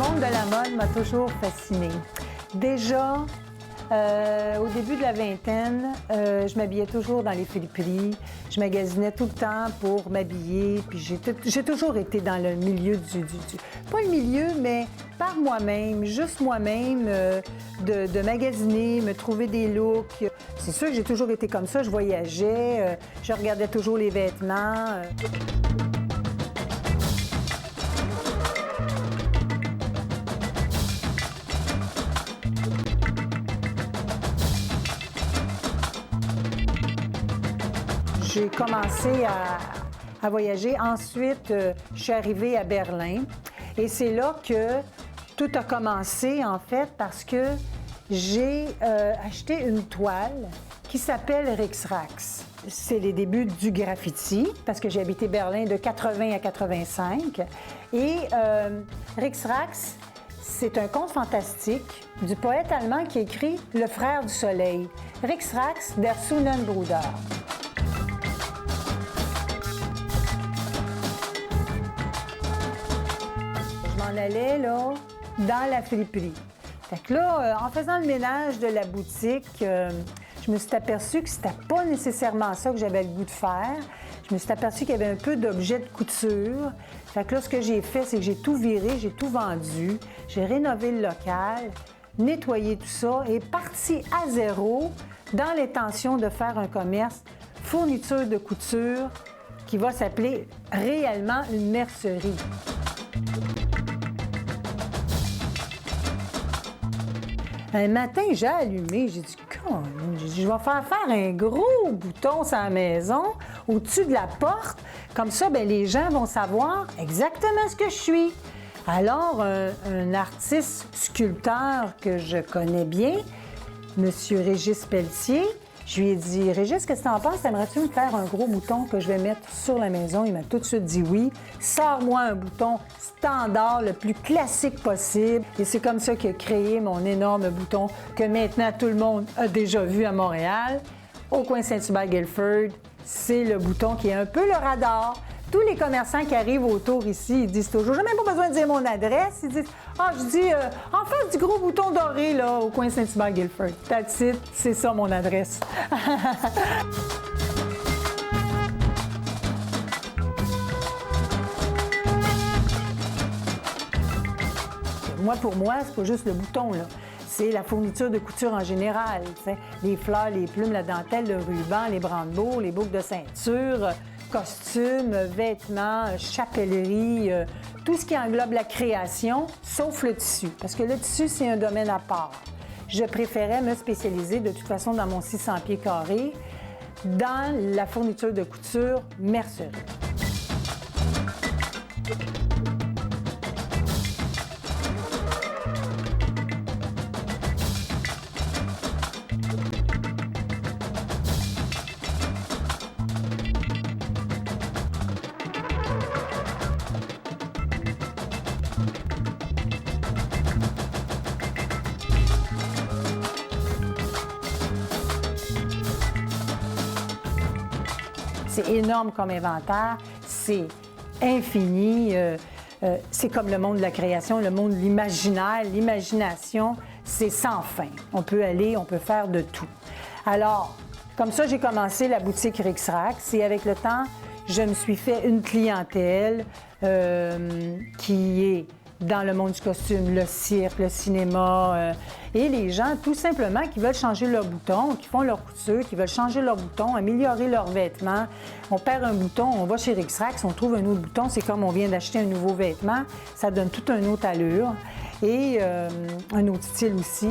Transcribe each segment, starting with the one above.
monde de la mode m'a toujours fascinée. Déjà, au début de la vingtaine, je m'habillais toujours dans les friperies. Je magasinais tout le temps pour m'habiller. Puis j'ai toujours été dans le milieu pas le milieu, mais par moi-même, juste moi-même, de magasiner, me trouver des looks. C'est sûr que j'ai toujours été comme ça. Je voyageais, je regardais toujours les vêtements. J'ai commencé à voyager. Ensuite, je suis arrivée à Berlin. Et c'est là que tout a commencé, en fait, parce que j'ai acheté une toile qui s'appelle Rixrax. C'est les débuts du graffiti, parce que j'ai habité Berlin de 80 à 85. Et Rixrax, c'est un conte fantastique du poète allemand qui écrit « Le frère du soleil », Rixrax der Sonnenbruder. Je m'en allais, là, dans la friperie. Fait que là, en faisant le ménage de la boutique, je me suis aperçue que c'était pas nécessairement ça que j'avais le goût de faire. Je me suis aperçue qu'il y avait un peu d'objets de couture. Fait que là, ce que j'ai fait, c'est que j'ai tout viré, j'ai tout vendu. J'ai rénové le local, nettoyé tout ça et parti à zéro dans l'intention de faire un commerce fourniture de couture qui va s'appeler réellement une mercerie. Un matin, j'ai allumé, j'ai dit, je vais faire un gros bouton sur la maison, au-dessus de la porte. Comme ça, bien, les gens vont savoir exactement ce que je suis. Alors, un artiste sculpteur que je connais bien, M. Régis Pelletier, je lui ai dit, Régis, qu'est-ce que tu en penses? Aimerais-tu me faire un gros bouton que je vais mettre sur la maison? Il m'a tout de suite dit oui. Sors-moi un bouton standard, le plus classique possible. Et c'est comme ça qu'il a créé mon énorme bouton que maintenant tout le monde a déjà vu à Montréal. Au coin Saint-Hubert-Guilford, c'est le bouton qui est un peu le radar. Tous les commerçants qui arrivent autour ici, ils disent toujours, j'ai même pas besoin de dire mon adresse. Ils disent, je dis, en face du gros bouton doré, là, au coin Saint-Hubert-Guilford. That's it, c'est ça mon adresse. Pour moi, c'est pas juste le bouton, là. C'est la fourniture de couture en général. T'sais. Les fleurs, les plumes, la dentelle, le ruban, les brandebourgs, les boucles de ceinture, costumes, vêtements, chapellerie, tout ce qui englobe la création, sauf le tissu. Parce que le tissu, c'est un domaine à part. Je préférais me spécialiser de toute façon dans mon 600 pieds carrés dans la fourniture de couture mercerie. C'est énorme comme inventaire, c'est infini, c'est comme le monde de la création, le monde de l'imaginaire, l'imagination, c'est sans fin. On peut aller, on peut faire de tout. Alors, comme ça, j'ai commencé la boutique Rixrax et avec le temps, je me suis fait une clientèle qui est dans le monde du costume, le cirque, le cinéma, et les gens, tout simplement, qui veulent changer leur bouton, qui font leur couture, qui veulent changer leur bouton, améliorer leurs vêtements. On perd un bouton, on va chez Rixrax, on trouve un autre bouton, c'est comme on vient d'acheter un nouveau vêtement, ça donne toute une autre allure et un autre style aussi.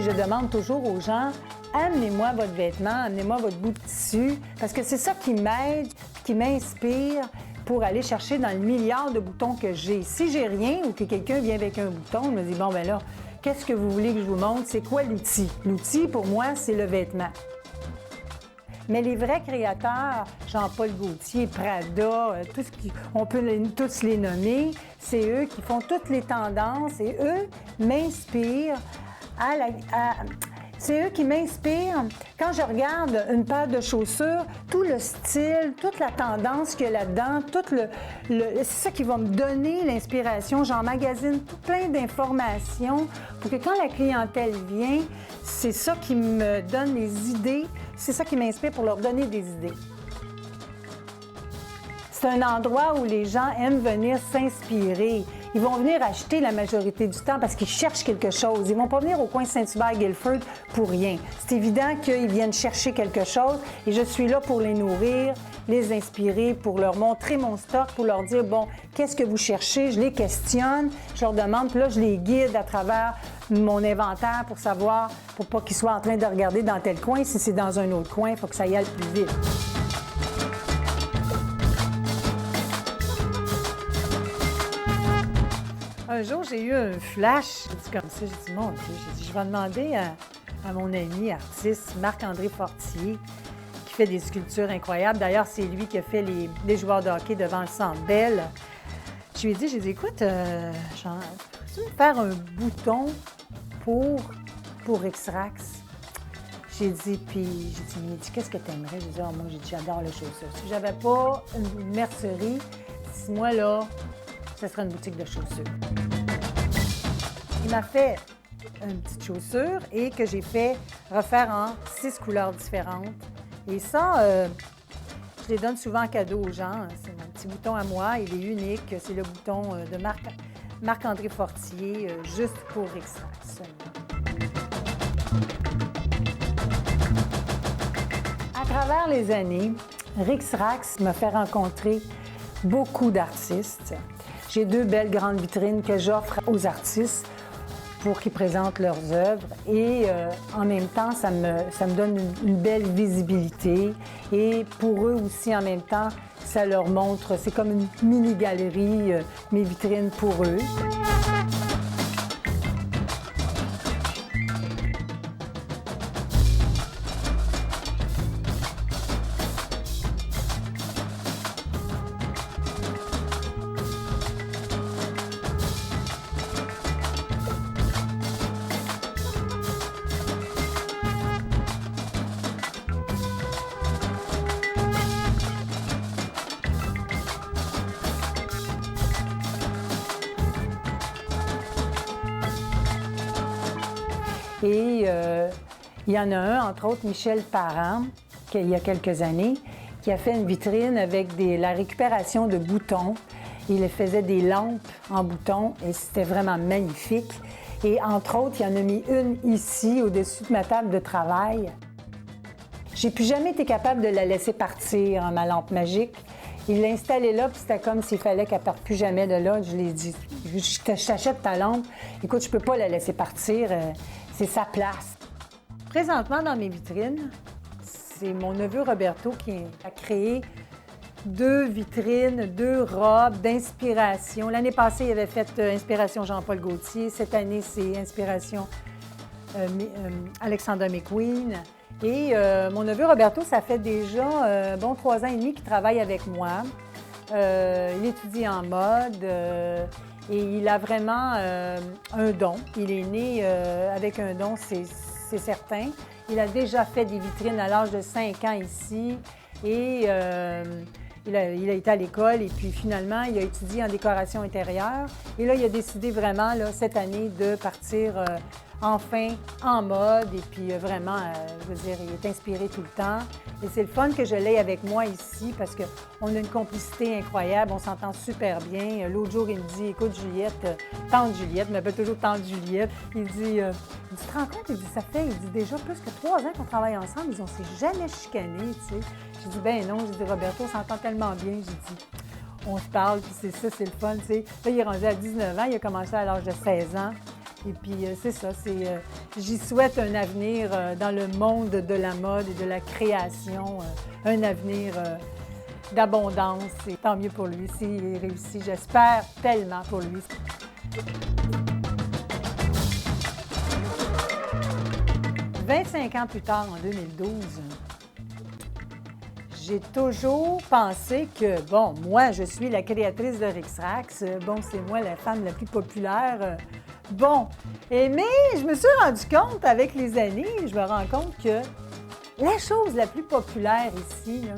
Je demande toujours aux gens, amenez-moi votre vêtement, amenez-moi votre bout de tissu, parce que c'est ça qui m'aide, qui m'inspire pour aller chercher dans le milliard de boutons que j'ai. Si j'ai rien ou que quelqu'un vient avec un bouton, je me dis, bon, ben là, qu'est-ce que vous voulez que je vous montre? C'est quoi l'outil? L'outil, pour moi, c'est le vêtement. Mais les vrais créateurs, Jean-Paul Gaultier, Prada, on peut tous les nommer, c'est eux qui font toutes les tendances et eux m'inspirent C'est eux qui m'inspirent. Quand je regarde une paire de chaussures, tout le style, toute la tendance qu'il y a là-dedans, c'est ça qui va me donner l'inspiration. J'emmagasine tout plein d'informations pour que quand la clientèle vient, c'est ça qui me donne les idées, c'est ça qui m'inspire pour leur donner des idées. C'est un endroit où les gens aiment venir s'inspirer. Ils vont venir acheter la majorité du temps parce qu'ils cherchent quelque chose. Ils ne vont pas venir au coin Saint-Hubert-Guilford pour rien. C'est évident qu'ils viennent chercher quelque chose et je suis là pour les nourrir, les inspirer, pour leur montrer mon stock, pour leur dire, bon, qu'est-ce que vous cherchez? Je les questionne, je leur demande, puis là, je les guide à travers mon inventaire pour savoir, pour pas qu'ils soient en train de regarder dans tel coin. Si c'est dans un autre coin, il faut que ça y aille plus vite. Un jour, j'ai eu un flash. J'ai dit comme ça, j'ai dit, mon Dieu, j'ai dit, je vais demander à mon ami artiste Marc-André Fortier, qui fait des sculptures incroyables. D'ailleurs, c'est lui qui a fait les joueurs de hockey devant le Centre Bell. Je lui ai dit, j'ai dit, écoute, peux-tu me faire un bouton pour X-Rax? J'ai dit, puis j'ai dit, mais qu'est-ce que tu aimerais? J'ai dit, oh, moi, j'ai dit, j'adore les chaussures. Si j'avais pas une mercerie, moi, là, ce serait une boutique de chaussures. Il m'a fait une petite chaussure et que j'ai fait refaire en 6 couleurs différentes. Et ça, je les donne souvent en cadeau aux gens. C'est mon petit bouton à moi, il est unique. C'est le bouton de Marc-André Fortier, juste pour X-Rax. À travers les années, X-Rax m'a fait rencontrer beaucoup d'artistes. J'ai 2 belles grandes vitrines que j'offre aux artistes pour qu'ils présentent leurs œuvres et en même temps, ça me donne une belle visibilité et pour eux aussi, en même temps, ça leur montre, c'est comme une mini-galerie, mes vitrines pour eux. Et il y en a un, entre autres, Michel Parent, il y a quelques années, qui a fait une vitrine avec la récupération de boutons. Il faisait des lampes en boutons et c'était vraiment magnifique. Et entre autres, il y en a mis une ici, au-dessus de ma table de travail. J'ai plus jamais été capable de la laisser partir, ma lampe magique. Il l'a installée là, puis c'était comme s'il fallait qu'elle ne parte plus jamais de là. Je lui ai dit, je t'achète ta lampe. Écoute, je ne peux pas la laisser partir. C'est sa place. Présentement, dans mes vitrines, c'est mon neveu Roberto qui a créé 2 vitrines, 2 robes d'inspiration. L'année passée, il avait fait Inspiration Jean-Paul Gaultier. Cette année, c'est Inspiration Alexander McQueen. Et mon neveu Roberto, ça fait déjà 3 ans et demi qu'il travaille avec moi. Il étudie en mode et il a vraiment un don. Il est né avec un don, c'est certain. Il a déjà fait des vitrines à l'âge de 5 ans ici et il a été à l'école et puis finalement, il a étudié en décoration intérieure. Et là, il a décidé vraiment, là, cette année, de partir enfin en mode. Et puis vraiment, je veux dire, il est inspiré tout le temps. Et c'est le fun que je l'ai avec moi ici parce qu'on a une complicité incroyable, on s'entend super bien. L'autre jour, il me dit, écoute Juliette, tante Juliette, il m'appelle toujours tante Juliette. Il dit, tu te rends compte? Il dit, ça fait déjà plus que 3 ans qu'on travaille ensemble. Ils ont s'est jamais chicané, tu sais. J'ai dit, ben non, j'ai dit, Roberto, on s'entend tellement bien. J'ai dit, on se parle, puis c'est ça, c'est le fun, tu sais. Là, il est rendu à 19 ans, il a commencé à l'âge de 16 ans. Et puis, c'est ça, j'y souhaite un avenir dans le monde de la mode et de la création, un avenir d'abondance. Et tant mieux pour lui s'il réussit. J'espère tellement pour lui. 25 ans plus tard, en 2012, j'ai toujours pensé que, bon, moi, je suis la créatrice de X-Rax. Bon, c'est moi la femme la plus populaire Bon, mais je me suis rendu compte avec les années, je me rends compte que la chose la plus populaire ici, là,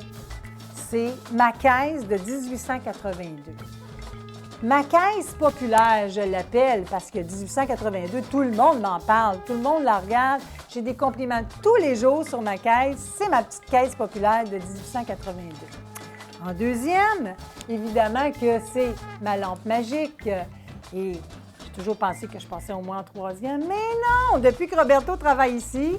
c'est ma caisse de 1882. Ma caisse populaire, je l'appelle, parce que 1882, tout le monde m'en parle, tout le monde la regarde. J'ai des compliments tous les jours sur ma caisse. C'est ma petite caisse populaire de 1882. En deuxième, évidemment que c'est ma lampe magique. Et j'ai toujours pensé que je passais au moins en troisième, mais non! Depuis que Roberto travaille ici,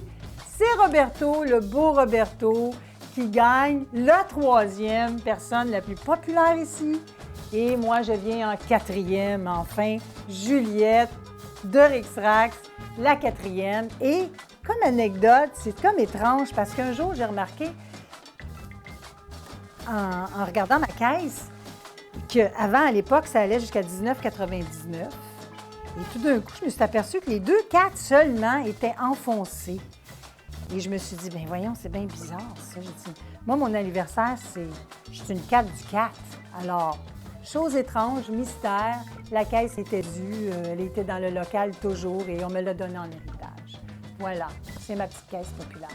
c'est Roberto, le beau Roberto, qui gagne la troisième personne la plus populaire ici. Et moi, je viens en quatrième, enfin, Juliette de Rixrax, la quatrième. Et comme anecdote, c'est comme étrange parce qu'un jour, j'ai remarqué, en regardant ma caisse, qu'avant, à l'époque, ça allait jusqu'à 19,99. Et tout d'un coup, je me suis aperçue que les 2 4 seulement étaient enfoncés. Et je me suis dit, bien voyons, c'est bien bizarre ça. J'ai dit, moi, mon anniversaire, je suis une 4 du 4. Alors, chose étrange, mystère, la caisse était due, elle était dans le local toujours et on me l'a donnée en héritage. Voilà, c'est ma petite caisse populaire.